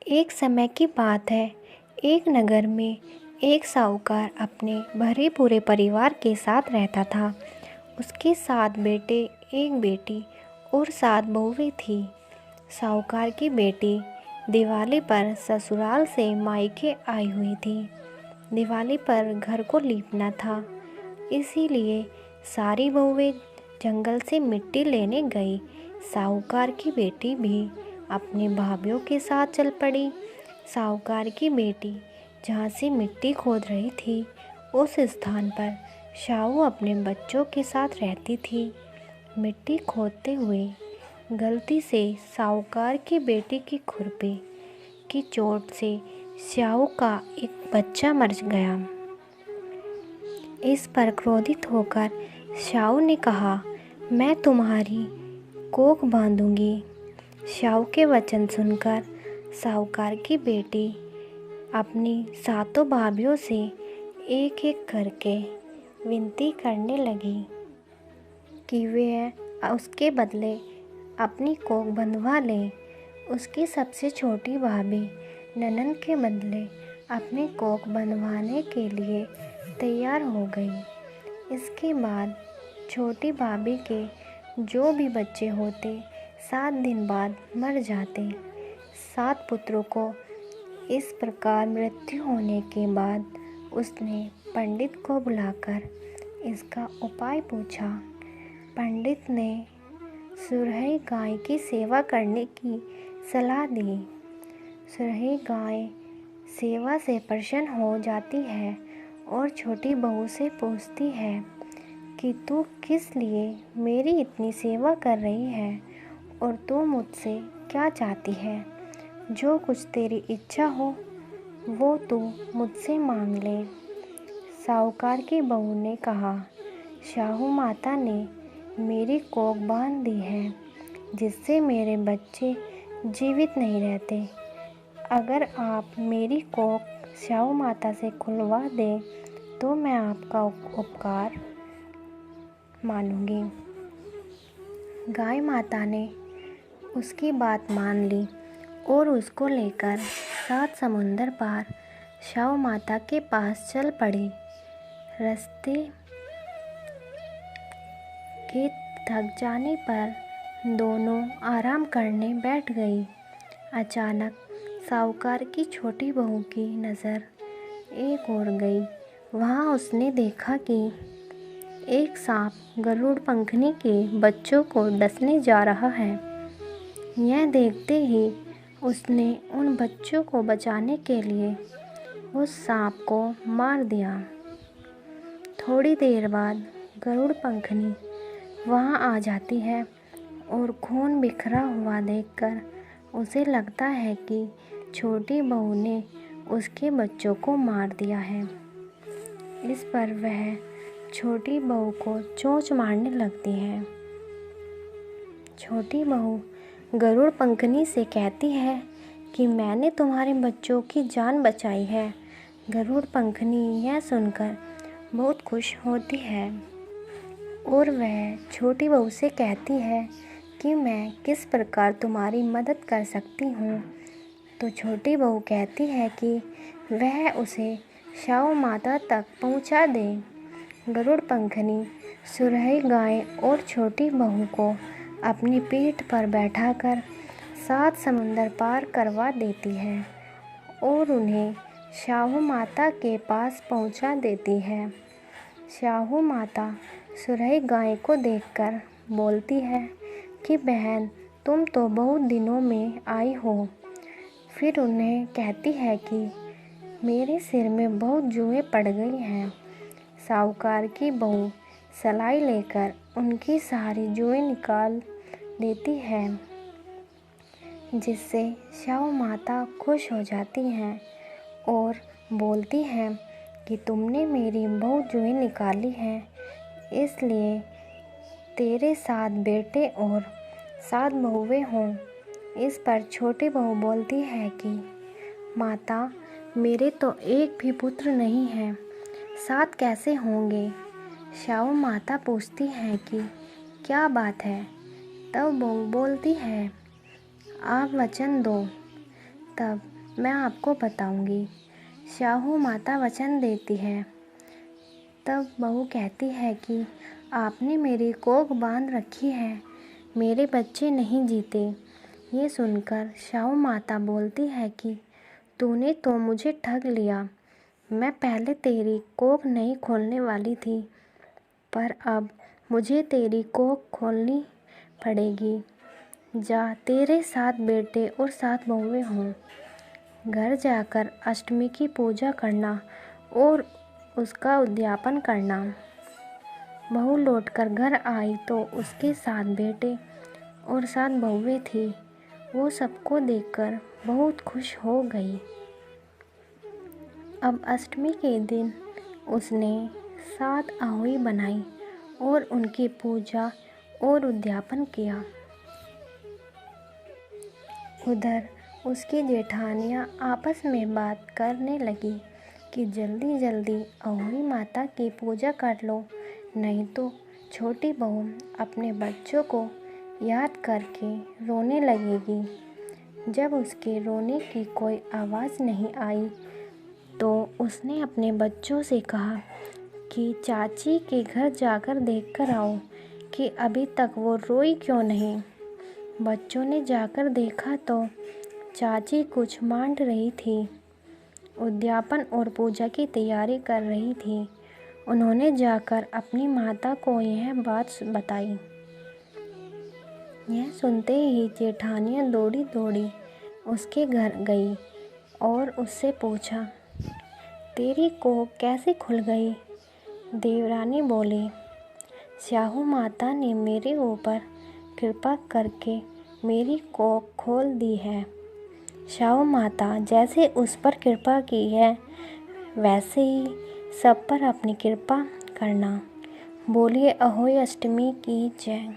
एक समय की बात है। एक नगर में एक साहूकार अपने भरे पूरे परिवार के साथ रहता था। उसके 7 बेटे, एक बेटी और 7 बहुएं थी। साहूकार की बेटी दिवाली पर ससुराल से मायके आई हुई थी। दिवाली पर घर को लीपना था, इसीलिए सारी बहुएं जंगल से मिट्टी लेने गई। साहूकार की बेटी भी अपनी भाभीयों के साथ चल पड़ी। साहूकार की बेटी जहाँ से मिट्टी खोद रही थी, उस स्थान पर शाहू अपने बच्चों के साथ रहती थी। मिट्टी खोदते हुए गलती से साहूकार की बेटी की खुरपी की चोट से शाहू का एक बच्चा मर गया। इस पर क्रोधित होकर शाहू ने कहा, मैं तुम्हारी कोख बांधूंगी। शाहू के वचन सुनकर साहूकार की बेटी अपनी 7 भाभीयों से एक एक करके विनती करने लगी कि वे उसके बदले अपनी कोख बंधवा लें। उसकी सबसे छोटी भाभी ननद के बदले अपनी कोख बंधवाने के लिए तैयार हो गई। इसके बाद छोटी भाभी के जो भी बच्चे होते 7 दिन बाद मर जाते। 7 पुत्रों को इस प्रकार मृत्यु होने के बाद उसने पंडित को बुलाकर इसका उपाय पूछा। पंडित ने सुरही गाय की सेवा करने की सलाह दी। सुरही गाय सेवा से प्रसन्न हो जाती है और छोटी बहू से पूछती है कि तू किस लिए मेरी इतनी सेवा कर रही है और तू मुझसे क्या चाहती है। जो कुछ तेरी इच्छा हो वो तू मुझसे मांग ले। साहूकार की बहू ने कहा, शाहू माता ने मेरी कोख बांध दी है, जिससे मेरे बच्चे जीवित नहीं रहते। अगर आप मेरी कोख शाहू माता से खुलवा दें तो मैं आपका उपकार मानूंगी। गाय माता ने उसकी बात मान ली और उसको लेकर 7 समुंदर पार शाहू माता के पास चल पड़ी। रास्ते के थक जाने पर दोनों आराम करने बैठ गई। अचानक साहूकार की छोटी बहू की नज़र एक ओर गई। वहाँ उसने देखा कि एक सांप गरुड़ पंखनी के बच्चों को डसने जा रहा है। यह देखते ही उसने उन बच्चों को बचाने के लिए उस सांप को मार दिया। थोड़ी देर बाद गरुड़ पंखनी वहाँ आ जाती है और खून बिखरा हुआ देखकर उसे लगता है कि छोटी बहू ने उसके बच्चों को मार दिया है। इस पर वह छोटी बहू को चोंच मारने लगती है। छोटी बहू गरुड़ पंखनी से कहती है कि मैंने तुम्हारे बच्चों की जान बचाई है। गरुड़ पंखनी यह सुनकर बहुत खुश होती है और वह छोटी बहू से कहती है कि मैं किस प्रकार तुम्हारी मदद कर सकती हूँ। तो छोटी बहू कहती है कि वह उसे शाहू माता तक पहुँचा दे। गरुड़ पंखनी सुरही गाय और छोटी बहू को अपनी पीठ पर बैठाकर 7 समुंदर पार करवा देती है और उन्हें शाहू माता के पास पहुँचा देती है। शाहू माता सुरही गाय को देखकर बोलती है कि बहन, तुम तो बहुत दिनों में आई हो। फिर उन्हें कहती है कि मेरे सिर में बहुत जुएं पड़ गई हैं। साहूकार की बहू सलाई लेकर उनकी सारी जुएं निकाल देती है, जिससे शाहू माता खुश हो जाती हैं और बोलती हैं कि तुमने मेरी बहुत जुएं निकाली हैं, इसलिए तेरे 7 बेटे और 7 बहुएं हों। इस पर छोटी बहू बोलती है कि माता, मेरे तो एक भी पुत्र नहीं है, 7 कैसे होंगे। शाहू माता पूछती है कि क्या बात है। तब बहू बोलती है, आप वचन दो तब मैं आपको बताऊंगी। शाहू माता वचन देती है। तब बहू कहती है कि आपने मेरी कोख बांध रखी है, मेरे बच्चे नहीं जीते। ये सुनकर शाहू माता बोलती है कि तूने तो मुझे ठग लिया। मैं पहले तेरी कोख नहीं खोलने वाली थी, पर अब मुझे तेरी कोख खोलनी पड़ेगी। जा, तेरे 7 बेटे और 7 बहुएं हों। घर जाकर अष्टमी की पूजा करना और उसका उद्यापन करना। बहू लौटकर घर आई तो उसके 7 बेटे और 7 बहुएं थी। वो सबको देखकर बहुत खुश हो गई। अब अष्टमी के दिन उसने 7 आहुति बनाई और उनकी पूजा और उद्यापन किया। उधर उसकी जेठानियाँ आपस में बात करने लगी कि जल्दी जल्दी अहोई माता की पूजा कर लो, नहीं तो छोटी बहू अपने बच्चों को याद करके रोने लगेगी। जब उसके रोने की कोई आवाज़ नहीं आई तो उसने अपने बच्चों से कहा कि चाची के घर जाकर देख कर आओ कि अभी तक वो रोई क्यों नहीं। बच्चों ने जाकर देखा तो चाची कुछ मांड रही थी, उद्यापन और पूजा की तैयारी कर रही थी। उन्होंने जाकर अपनी माता को यह बात बताई। यह सुनते ही जेठानियाँ दौड़ी दौड़ी उसके घर गई और उससे पूछा, तेरी कोख कैसे खुल गई? देवरानी बोली, शाहू माता ने मेरे ऊपर कृपा करके मेरी कोख खोल दी है। शाहू माता जैसे उस पर कृपा की है, वैसे ही सब पर अपनी कृपा करना। बोलिए अहोई अष्टमी की जय।